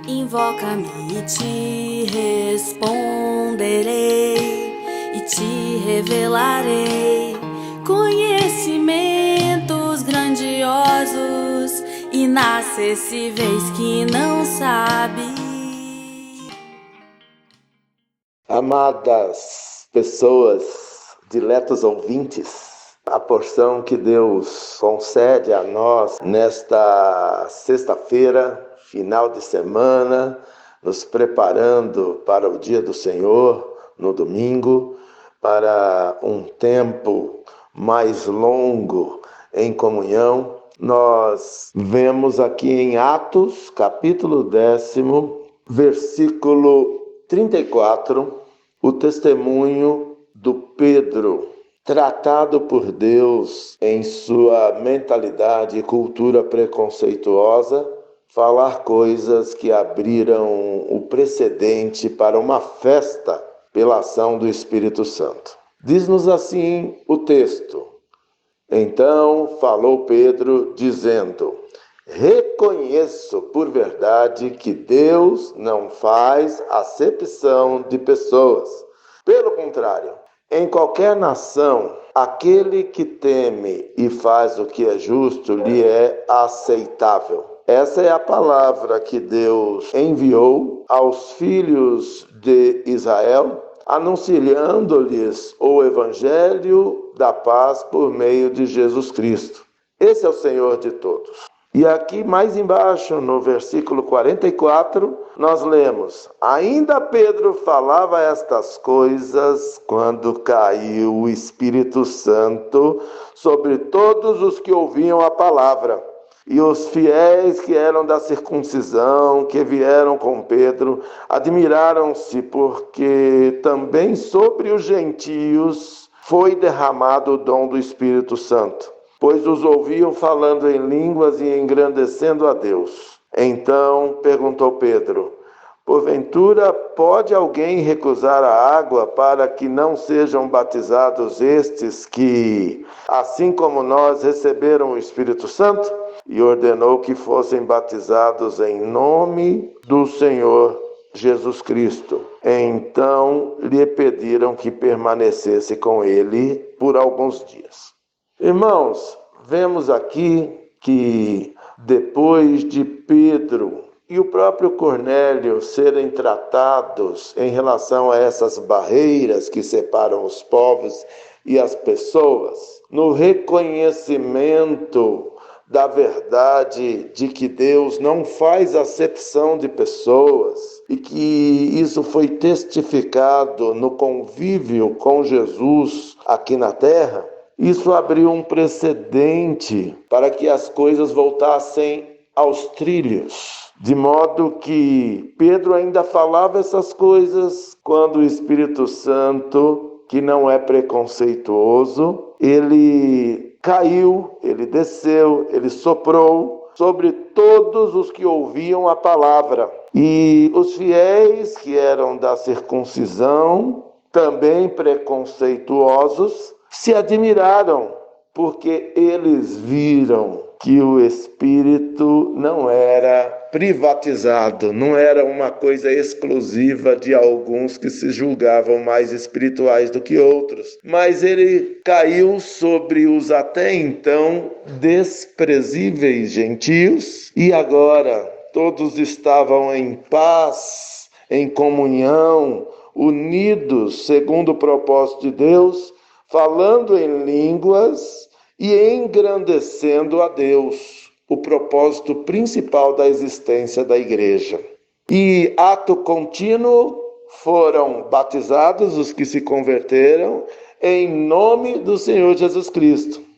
Invoca-me e te responderei, e te revelarei conhecimentos grandiosos, inacessíveis que não sabe. Amadas pessoas, diletos ouvintes, a porção que Deus concede a nós nesta sexta-feira, final de semana, nos preparando para o dia do Senhor, no domingo, para um tempo mais longo em comunhão. Nós vemos aqui em Atos, capítulo 10, versículo 34, o testemunho do Pedro, tratado por Deus em sua mentalidade e cultura preconceituosa, falar coisas que abriram o precedente para uma festa pela ação do Espírito Santo. Diz-nos assim o texto: Então falou Pedro, dizendo: Reconheço por verdade que Deus não faz acepção de pessoas. Pelo contrário, em qualquer nação, aquele que teme e faz o que é justo lhe é aceitável. Essa é a palavra que Deus enviou aos filhos de Israel, anunciando-lhes o evangelho da paz por meio de Jesus Cristo. Esse é o Senhor de todos. E aqui mais embaixo, no versículo 44, nós lemos: Ainda Pedro falava estas coisas quando caiu o Espírito Santo sobre todos os que ouviam a palavra. E os fiéis que eram da circuncisão, que vieram com Pedro, admiraram-se, porque também sobre os gentios foi derramado o dom do Espírito Santo, pois os ouviam falando em línguas e engrandecendo a Deus. Então perguntou Pedro: Porventura pode alguém recusar a água para que não sejam batizados estes que, assim como nós, receberam o Espírito Santo? E ordenou que fossem batizados em nome do Senhor Jesus Cristo. Então lhe pediram que permanecesse com ele por alguns dias. Irmãos, vemos aqui que depois de Pedro e o próprio Cornélio serem tratados em relação a essas barreiras que separam os povos e as pessoas, no reconhecimento da verdade de que Deus não faz acepção de pessoas e que isso foi testificado no convívio com Jesus aqui na terra, isso abriu um precedente para que as coisas voltassem aos trilhos, de modo que Pedro ainda falava essas coisas quando o Espírito Santo, que não é preconceituoso, ele caiu, ele desceu, ele soprou sobre todos os que ouviam a palavra. E os fiéis que eram da circuncisão, também preconceituosos, se admiraram, porque eles viram que o Espírito não era privatizado, não era uma coisa exclusiva de alguns que se julgavam mais espirituais do que outros, mas ele caiu sobre os até então desprezíveis gentios, e agora todos estavam em paz, em comunhão, unidos segundo o propósito de Deus, falando em línguas e engrandecendo a Deus, o propósito principal da existência da igreja. E ato contínuo foram batizados os que se converteram em nome do Senhor Jesus Cristo.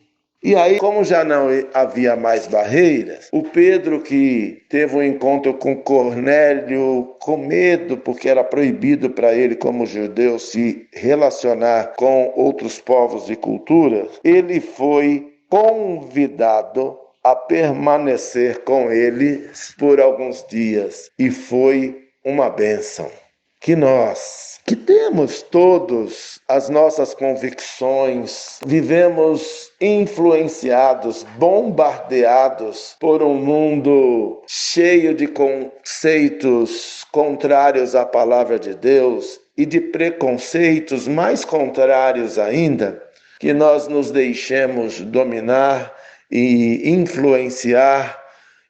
E aí, como já não havia mais barreiras, o Pedro, que teve um encontro com Cornélio com medo, porque era proibido para ele, como judeu, se relacionar com outros povos e culturas, ele foi convidado a permanecer com eles por alguns dias, e foi uma bênção. que nós, que temos todos as nossas convicções, vivemos influenciados, bombardeados por um mundo cheio de conceitos contrários à palavra de Deus e de preconceitos mais contrários ainda, que nós nos deixemos dominar e influenciar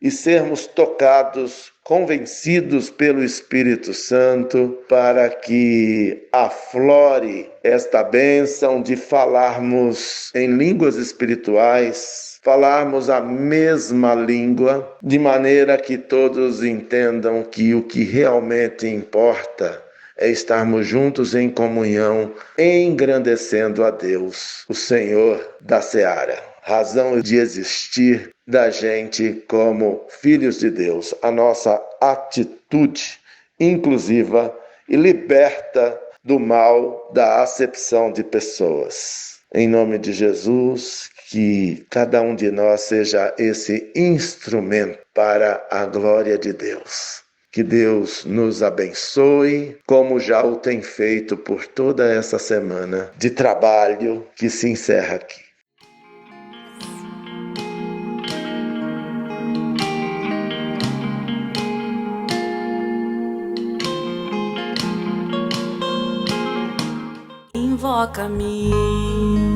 e sermos tocados, convencidos pelo Espírito Santo, para que aflore esta bênção de falarmos em línguas espirituais, falarmos a mesma língua, de maneira que todos entendam que o que realmente importa é estarmos juntos em comunhão, engrandecendo a Deus, o Senhor da seara. Razão de existir da gente como filhos de Deus, a nossa atitude inclusiva e liberta do mal da acepção de pessoas. Em nome de Jesus, que cada um de nós seja esse instrumento para a glória de Deus. Que Deus nos abençoe, como já o tem feito por toda essa semana de trabalho que se encerra aqui. Invoca-me.